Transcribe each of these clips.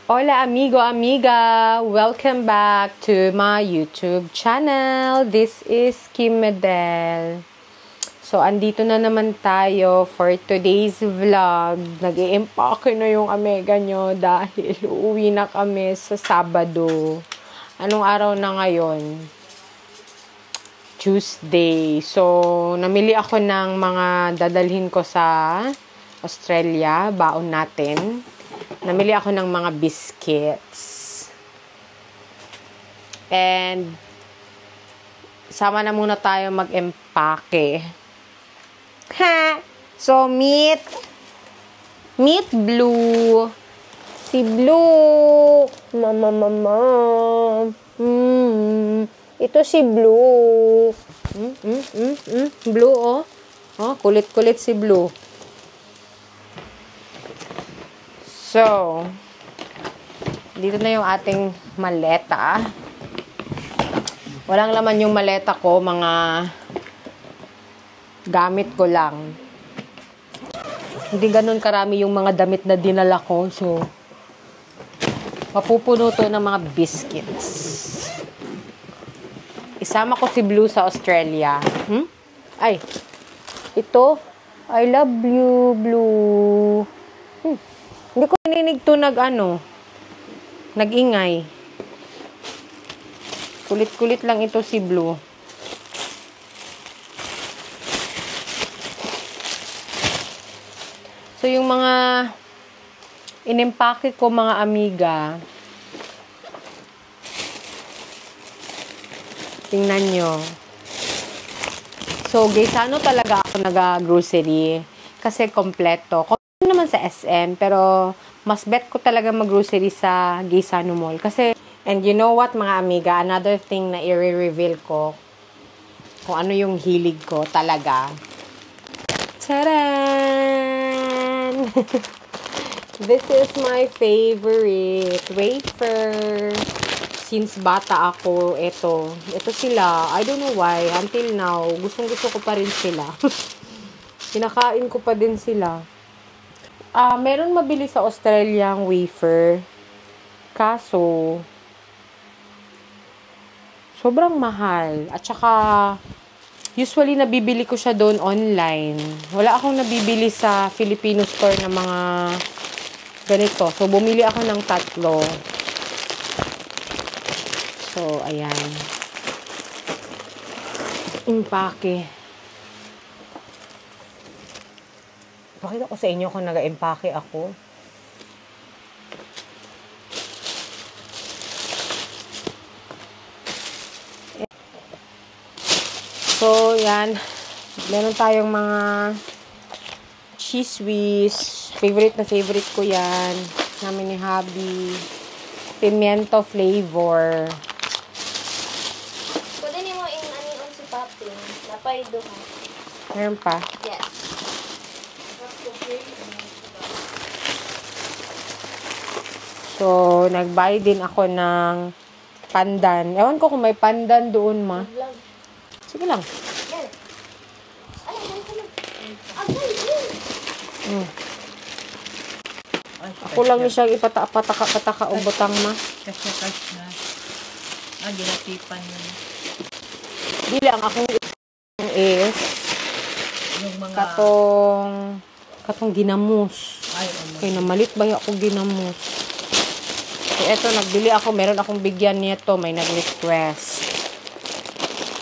Hola amigo, amiga! Welcome back to my YouTube channel. This is Kim Medel. So, andito na naman tayo for today's vlog. Nag-i-empake na yung amiga nyo dahil uuwi na kami sa Sabado. Anong araw na ngayon? Tuesday. So, namili ako ng mga dadalhin ko sa Australia. Baon natin. Namili ako ng mga biscuits. And, sama na muna tayo mag-empake. Ha! So, meet Blue. Si Blue. Mama. Ito si Blue. Blue, oh. Oh, kulit-kulit si Blue. So, dito na yung ating maleta. Walang laman yung maleta ko, mga gamit ko lang. Hindi ganun karami yung mga damit na dinala ko. So, mapupuno to ng mga biscuits. Isama ko si Blue sa Australia. Ay, ito. I love you, Blue. Hindi ko narinig to nag-ingay. Kulit-kulit lang ito si Blue. So, yung mga inimpake ko, mga amiga, tingnan nyo. So, Gaysano talaga ako nag-grocery kasi kompleto. Naman sa SM, pero mas bet ko talaga mag-grocery sa Gaysano Mall. Kasi, and you know what mga amiga, another thing na i-reveal ko kung ano yung hilig ko talaga. Taran! This is my favorite wafer. Since bata ako, ito sila. I don't know why, until now, gustong-gusto ko pa rin sila. Kinakain ko pa din sila. Meron mabili sa Australia ang wafer. Kaso, sobrang mahal. At saka, usually nabibili ko siya doon online. Wala akong nabibili sa Filipino store na mga ganito. So, bumili ako ng 3. So, ayan. Impake. Pakita ko sa inyo kung nag-empake ako. So, yan. Meron tayong mga cheese whiz. Favorite na favorite ko yan. Namin ni Hubby. Pimiento flavor. Pwede niyo mo in-anion si Papi. Napay doon. Meron pa? Yes. So, nag-buy din ako ng pandan. Ewan ko kung may pandan doon, ma. Sige lang. Yes. Ay, Ako lang ni siya ipataka o butang, ma. Kasyakas na. Ginatipan mo na. Dili, ang akong is Yung mga... katong ginamos. Ay, Kaya namalit ba ako ginamos? So, eto, nagbili ako. Meron akong bigyan nito. May nag-request.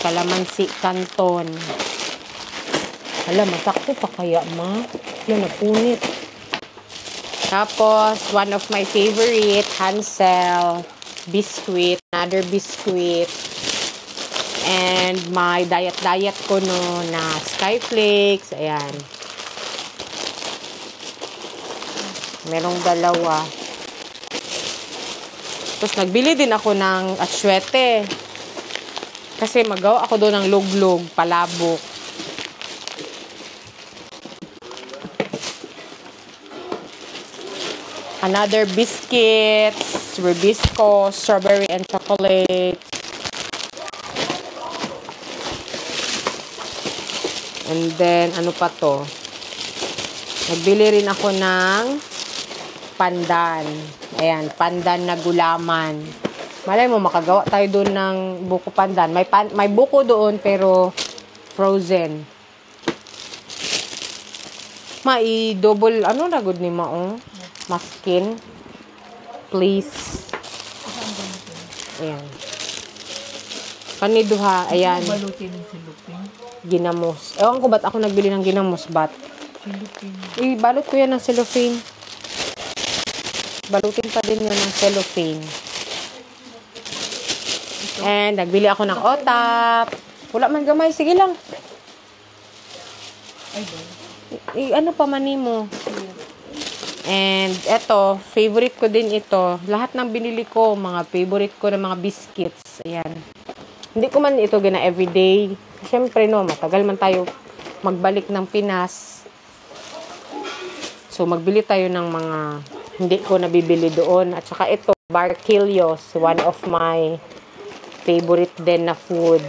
Kalamansi Canton. Hala, masakto pa kaya, ma? Yan, napunit. Tapos, one of my favorite, Hansel biscuit. Another biscuit. And my diet ko no na Skyflakes. Ayan. Merong 2. Tapos, nagbili din ako ng aswete. Kasi magawa ako doon ng luglog, palabok. Another biscuits, Rubisco, strawberry and chocolate. And then, ano pa to? Nagbili rin ako ng pandan. Ayan, pandan na gulaman. Malay mo, makagawa tayo doon ng buko pandan. May buko doon, pero frozen. I-double, ano na good ni Maong? Maskin. Please. Ayan. Kaniduha, ayan. Balutin ng silupin. Ginamos. Ewan ko ba't ako nagbili ng ginamos, bat? Silupin. Balot ko yan ng cellophane. Balutin pa din yun ng cellophane. And, nagbili ako ng otap. Wala man gamay. Sige lang. Ay, doon. Ano pa man mo? And, eto, favorite ko din ito. Lahat ng binili ko, mga favorite ko ng mga biscuits. Ayan. Hindi ko man ito gina everyday. Siyempre, no, matagal man tayo magbalik ng Pinas. So, magbili tayo ng mga hindi ko nabibili doon. At saka ito, Barquillos, one of my favorite din na food.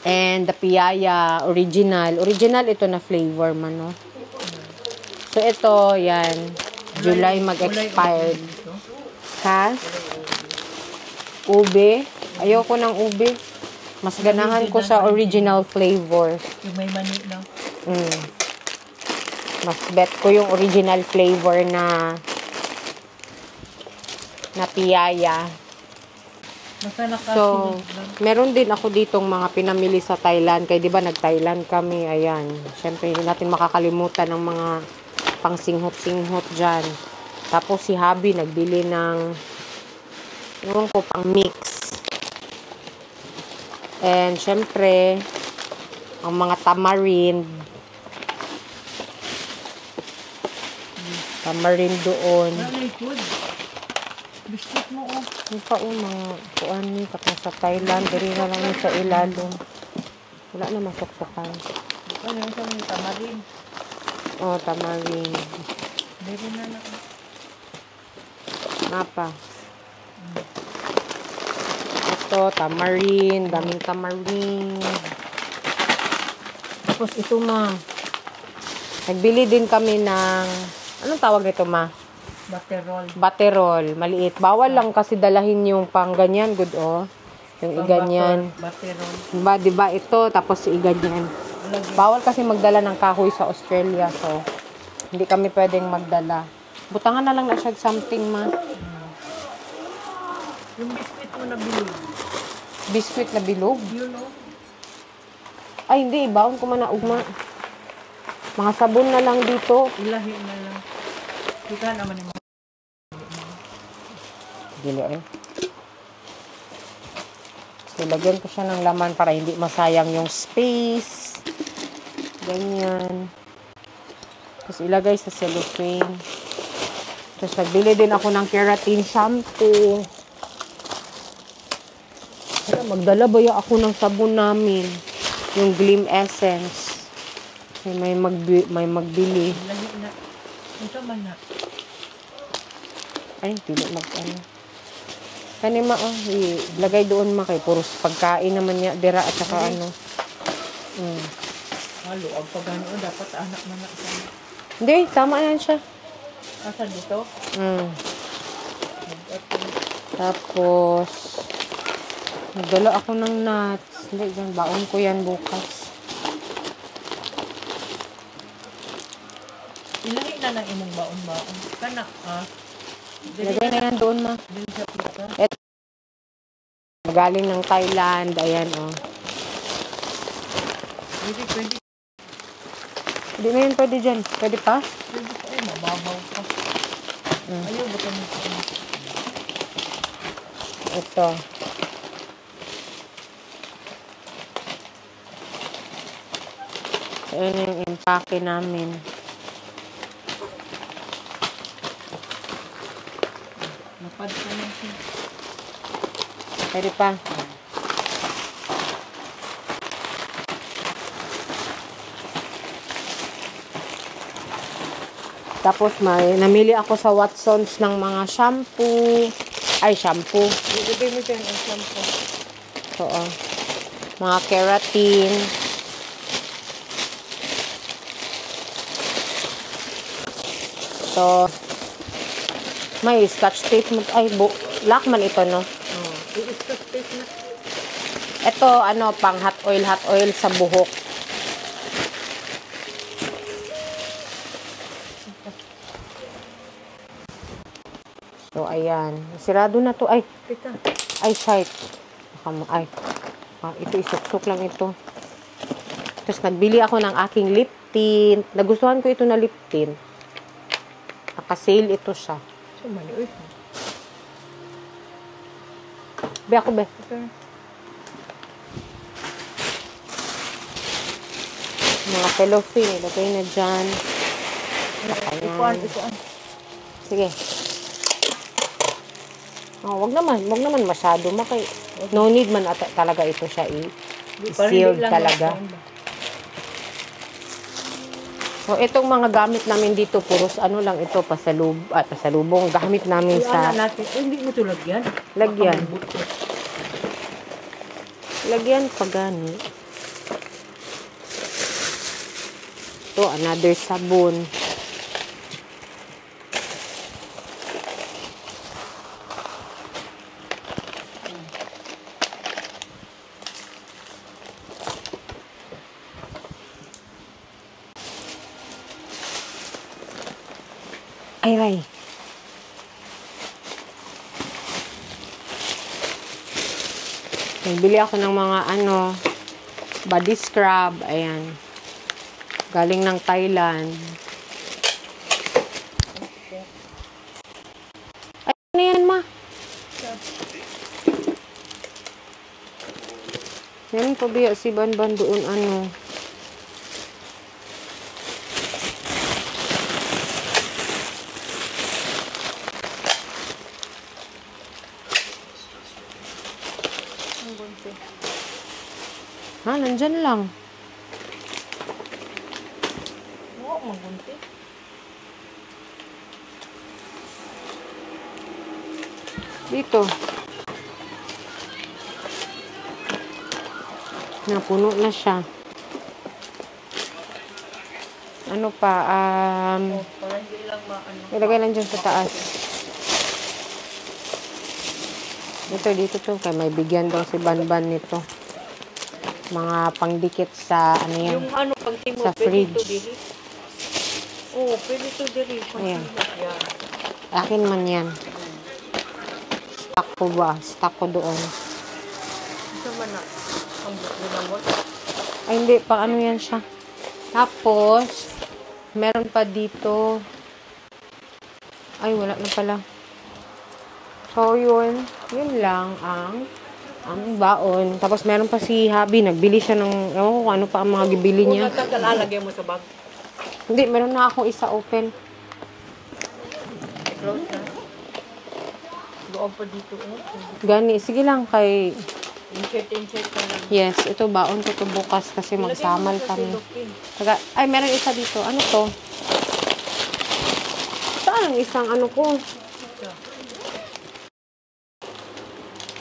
And the Piaya, original. Original ito na flavor man, no? So, ito, yan. July mag-expired. Ha? Ube. Ayoko ng ube. Mas ganahan ko sa original flavor. Yung may mani na. Mas bet ko yung original flavor na Piaya. Basta So, nakasunod lang. meron din ako ditong mga pinamili sa Thailand. Kaya di ba nag-Thailand kami, ayan. Siyempre, hindi natin makakalimutan ng mga pang-singhot-singhot dyan. Tapos si Habi nagbili ng, ewan ko, pang mix. And siyempre, ang mga tamarind. Tamarind doon. Wala yung food. Biscuit mo, oh. Yung pa mga kuan ni katong sa Thailand, diri na lang yun sa ilalong. Wala na masuksukan. Ano yung sa mga tamarin? Oh, tamarind. Diri na lang. Mapa. Ito, tamarind. Daming tamarind. Tapos ito, ma. Nagbili din kami ng, anong tawag nito, ma? Baterol. Baterol. Maliit. Bawal lang kasi dalahin yung pang ganyan, good, oh. Yung iganyan. Baterol. Diba ito, tapos iganyan. Bawal kasi magdala ng kahoy sa Australia, so hindi kami pwedeng magdala. Butangan na lang na siya something, ma. Yung biscuit mo na bilog. Biscuit na bilog. You know? Ay, hindi. Baon ko man na ugma. Mga sabon na lang dito. Ilahi na lang. Kita naman yung mga. Dili, eh. So, lagyan ko siya ng laman para hindi masayang yung space. Ganyan. Tapos, ilagay sa cellophane. Tapos, nagbili din ako ng keratin shampoo. Magdala ba ya ako ng sabon namin? Yung Gleam Essence. May magbili. Ilahi na. Ito man na. Ay, pili ano. Kanima, ilagay doon ma kay puros pagkain naman niya, dira at saka ano. Halo, ang pagano, dapat anak man na sana. Hindi, tama yan siya. Asa dito? Tapos, nagdala ako ng nuts. Hindi, yan, baon ko yan bukas. Ilahi na ng imong baon-baon. Kana, Lagay na yan doon, ma. din sa pita. Magaling ng Thailand. Ayan, oh. Pwede. Hindi na yan pwede dyan. Pwede pa? Pwede pa, mababaw pa. Ayaw, baka mo pa. Ito. Ayan yung impake namin. Napad ka lang siya. Pwede pa. Tapos namili ako sa Watsons ng mga shampoo. Ay, shampoo. Ibigay mo siya ang shampoo. So, mga keratin. ito. May scotch tape mo. Ay, lock man ito, no? Oh, i-scotch tape na. Ito, ano, pang hot oil sa buhok. So, ayan. Sirado na to. Ay, Tita. ay, shite. Ay, ito, isuksok lang ito. Tapos, nagbili ako ng aking lip tint. Nagustuhan ko ito na lip tint. Naka-sale ito siya. So, mali. Uy. Be ako, be. Ito. Mga cellophane, ilagay na dyan. Ikuan. Sige. Oh, wag naman masyado. No need man talaga ito siya i-sealed talaga. So, itong mga gamit namin dito, puros ano lang ito, pasalubong. Gamit namin sa natin. Hindi mo ito lagyan. lagyan. Lagyan pa gani. Ito, another sabon. Ay. Nagbili ako ng mga body scrub. Ayan. Galing ng Thailand. Ay, ano yan, ma? Yan pa biya si Banban doon, Ha, nandyan lang. Oo, magunti. Dito. Napuno na siya. Ano pa, Para hindi lang ilagay lang dyan sa taas. Dito to. Kaya may bigyan daw si Banban nito. Mga pangdikit sa, yan? Yung pagtimot, Sa fridge. Oo, pwede ito diri. Ayan. Yan. Akin man yan. Stock ko ba? Stock ko doon. Isa man na. Ang buko na mo. Ay, hindi. Pang ano yan siya. Tapos, meron pa dito. Ay, wala na pala. So, yun. Yun lang ang baon. Tapos, meron pa si Habi. Nagbili siya ng, ewan ko kung ano pa ang mga gibili niya. Kung natagalagay mo sa bag. Hindi, meron na akong isa open. Close na. Loob pa dito. Gani. Sige lang kay... Insert ka lang. Yes, ito baon ko to bukas kasi magsamal kami. Ay, meron isa dito. Ano to? Saan ang isang ano ko?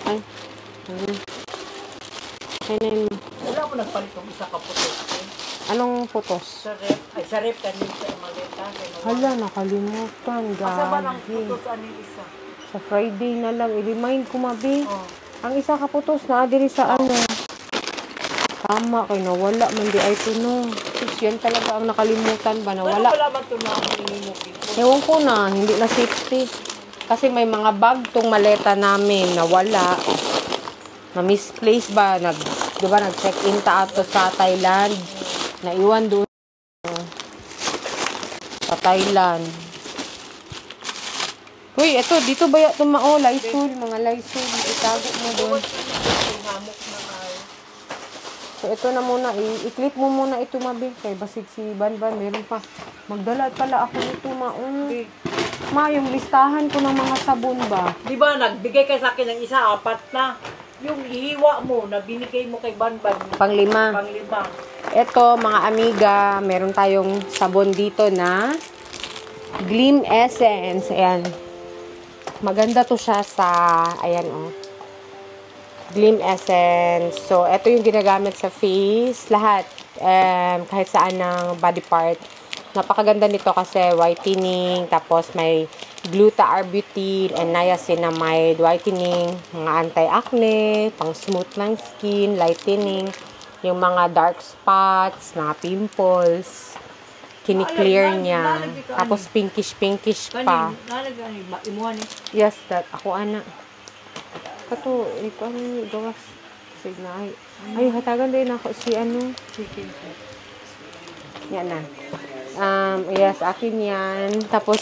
Ay. Ay, na yun. Wala mo nagpalit ng isa ka putos. Anong putos? Sa rep. Ay, sa rep kanina sa maleta. Hala, nakalimutan. Asa ba ng Gagi. putos aning isa? Sa Friday na lang. I-remind ko, Mabi. Oh. Ang isa kaputos na adiri sa ano. Tama, kay nawala man di ay tuno. Sus, yan talaga ang nakalimutan ba? Nawala. Wala man ito na hindi mo dito. Ewan ko na, hindi na safety. Kasi may mga bag tong maleta namin nawala. Na-misplace ba? Di ba, nag-check-in ta ato sa Thailand. Naiwan doon sa Thailand. Uy, eto, dito ba yung Lysol? Mga Lysol, itago mo doon. So, ito na muna. I-clip mo muna ito, Mabi. Kay basig si Banban. Meron pa. Magdala pala ako nito, Ma, yung listahan ko ng mga sabon ba? Di ba, nagbigay ka sa akin ng isa, 4 na. Yung ihiwa mo, na binigay mo kay Banban. Panglima. Panglima. Ito, mga amiga, meron tayong sabon dito na Gleam Essence. Ayan. Maganda to siya sa, ayan Gleam Essence. So, ito yung ginagamit sa face. Lahat. Kahit saan ng body part. Napakaganda nito kasi whitening, tapos may gluta-arbutin and niacinamide whitening, mga anti-acne, pang smooth ng skin, lightening, yung mga dark spots, mga pimples, kini-clear niya. Tapos pinkish-pinkish pa. Nalagyan ba? Imuhan eh. Yes, that. Ako, ana. Kato, ito ano yung gawas. Signal. Ay, hatagan din ako si ano. Yan na. Yes, akin yan. Tapos,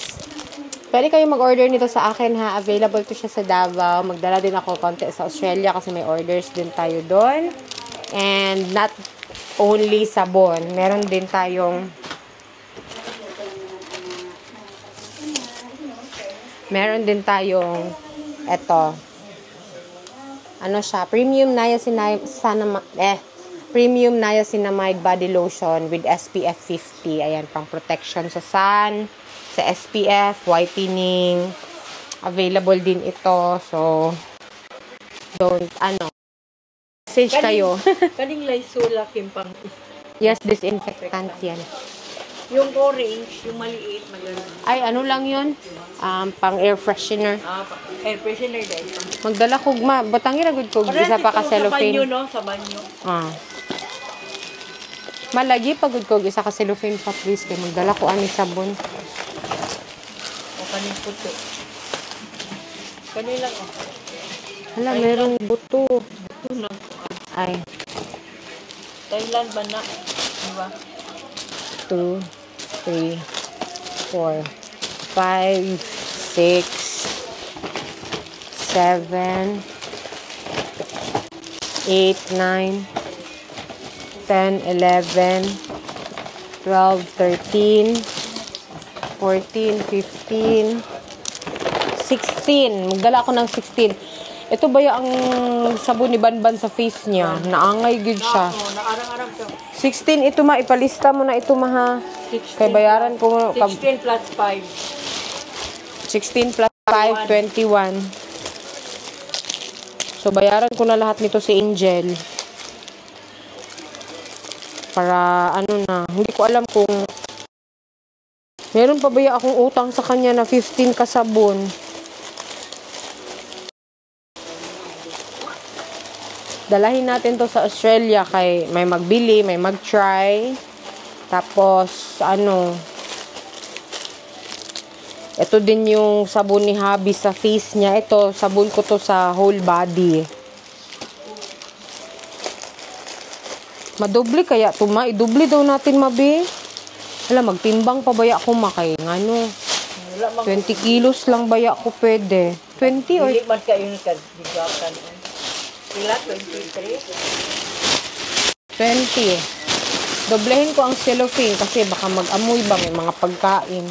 pwede kayo mag-order nito sa akin ha. Available to siya sa Davao. Magdala din ako konti sa Australia kasi may orders din tayo doon. And not only sabon. Meron din tayong eto. Ano siya? Premium niacinamide body lotion with SPF 50. Ayan, pang protection sa sun, sa SPF, whitening. Available din ito. So, don't, message kayo. Kaning Lysol kimpang. Yes, disinfectant yan. Yung orange, yung maliit, maganda. Ay, ano lang yun? Pang air freshener. Air freshener din. Magdala ko, batangin na good ko. Isa pa ka Sa banyo, cellophane. no? Sa banyo. Malagi pagod ko. Isa ka cellophane pa, please. Kaya magdala ko ani sabon. O kaning puti. Kanilang, Hala, merong buto. ito lang. Ay, Thailand ba na? Diba? 2, 3, 4, 5, 6, 7, 8, 9, 10, 11, 12, 13, 14, 15, 16. Magdala ako ng 16. Ito ba yung sabon ni Banban sa face niya? Naangay good siya. Naarang-arang siya. 16 ito ma, ipalista mo na ito ma ha. 16 Kay bayaran ko mo. 16 plus 5. 16 plus 5, 21. So, bayaran ko na lahat nito si Angel. Para, hindi ko alam kung meron pa ba akong utang sa kanya na 15 kasabon. Dalahin natin to sa Australia kay may magbili, may mag-try. Tapos, ito din yung sabon ni Habi sa face niya. Ito, sabon ko to sa whole body. Madoble kaya ito ma? Idoble daw natin mabi. Alam, magtimbang pa baya ko makay. 20 kilos lang baya ko pwede. 20 or... Hindi man kayo nagkagigatan. Sila, 23. 20. Doblehin ko ang cellophane kasi baka mag-amoy ba may mga pagkain.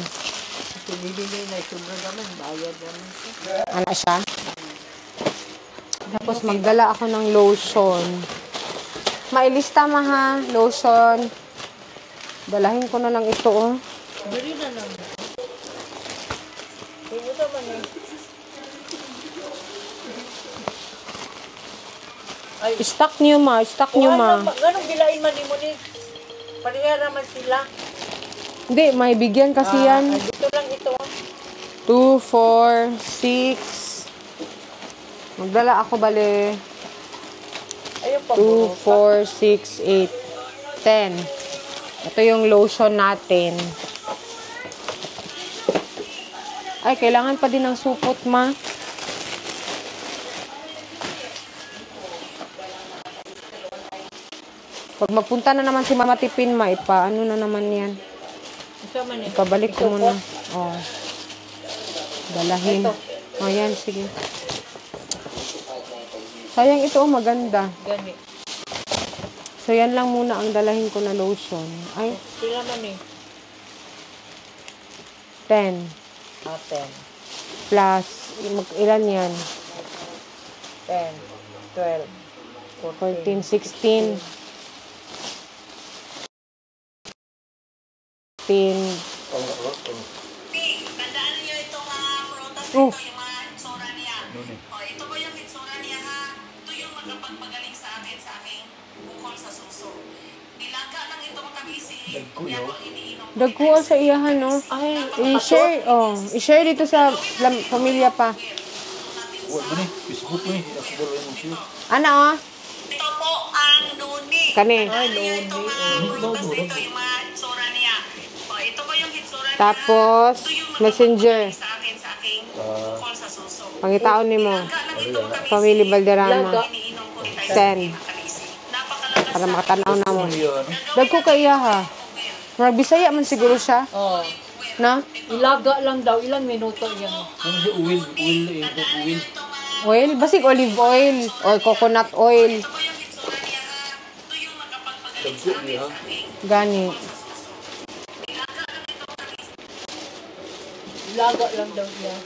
Bibili na sobra naman, bayad naman. Ano siya? Tapos magdala ako ng lotion. Mailista ma ha, lotion. Dalahin ko na lang ito oh. Dali na lang. Ito naman eh. Ay, Stock nyo ma, stock nyo ma. Ganong bilain man mo ni? Pariya naman sila. Hindi, may bigyan kasi yan. Dito lang ito. 2, 4, 6. Magdala ako bale. Ayun pa 2, 4, 6, 8, 10. Ito yung lotion natin. Ay, kailangan pa din ng supot, ma. Pag magpunta na naman si Mama Tipin, ma, ano na naman yan. Ito man eh. Pabalik ko muna. Oh. Dalahin. Ito. Oh, yan, sige. Sayang ito, maganda. Gani. So, yan lang muna ang dalahin ko na lotion. Ay, Sila man eh. 10. 10. Plus, ilan yan? 10. 12. 14, 16. 15. Tandaan niyo itong prutas na Oh. ito, yung mga hitsura niya. Ito po yung hitsura niya ha. Ito yung magpapagaling sa akin, sa aking bukol sa suso. Nilaga lang ito makabisi. Dagko, Yan yo. ang iniinom ko. Dagko sa iyahan, no? Ay, I-share dito sa pamilya pa. Huwag mo ni. Facebook mo ni. Ako baro yung siyo. Ano, oh? Ito po ang nuni. Kani. Ay, Niya nuni. itong prutas na ito, yung mga hitsura niya. O, ito po yung hitsura niya. Tapos, Ito yung messenger. sa akin, sa aking bukol sa suso. Pangitaon ni mo. Nilaga lang ito makabisi. Family Valderrama. Laga. Iniinom ko rin Send. makabisi. Napakalakas Para makatanaw na mo. Ano yun? Dagko ka iyaha. Marag Bisaya man siguro siya. Oh. Na? Ilaga lang daw. Ilang minuto yan. Ano si oil? Oil. Oil. Oil? Basig olive oil or coconut oil. Ito po yung hitsura niya ha. Ito yung makapagpagaling Dagko niya. Gani. Ilaga lang daw yan.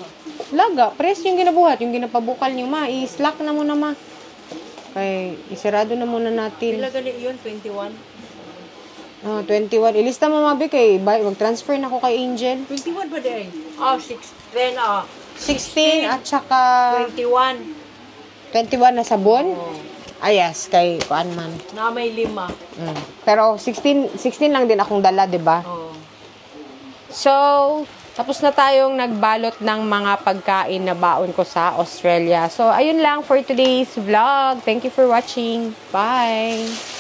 Laga. Press yung ginabuhat. Yung ginapabukal niyo ma. I-slack na muna ma. Kay, isirado na muna natin. Pila gali yun? 21? Oh, 21. Ilista mo mabi kay mag-transfer na ako kay Angel. 21 ba di ay? 10 ah. 16 at saka 21. 21 na sabon. Oh. Yes, kay kuan man. Na may 5. Pero 16 lang din akong dala, 'di ba? Oh. So, tapos na tayong nagbalot ng mga pagkain na baon ko sa Australia. So, ayun lang for today's vlog. Thank you for watching. Bye!